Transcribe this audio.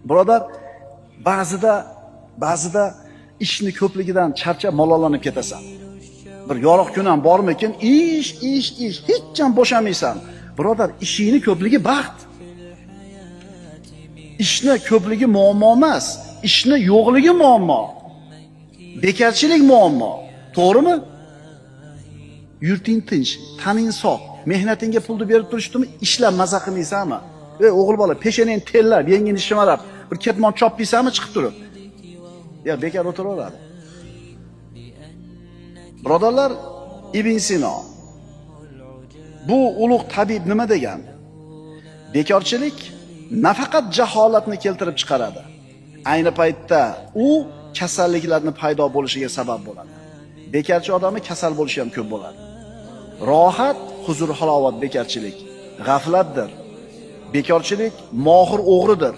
Birodar, ba'zida ishni ko'pligidan charchab malollanib ketasan. Bir yorug' kun ham bormikin, ish, hech ham bo'shamaysan. Birodar, ishingni ko'pligi baxt. Ishni ko'pligi muammo emas, ishni yo'qligi muammo. Bekarchilik muammo. To'g'rimi? Yurting tinch, taning sog', mehnatingga pulni berib turishdimi, ishlab maza qilmaysanmi? O'g'il bola, peshanang tellab, yengini shimarab, bir ketmon chopmaysanmi chiqib turib? Ya bekor o'tiraveradi. Birodarlar, Ibn Sino bu ulug' tabib nima degan? Bekorchilik nafaqat jaholatni keltirib chiqaradi. Ayni paytda u kasalliklarning paydo bo'lishiga sabab bo'ladi. Bekarchi odamni kasal bo'lishi ham ko'p bo'ladi. Rohat, huzur, halovat bekarchilik, g'aflatdir. Bekorchilik mohir o'g'ridir.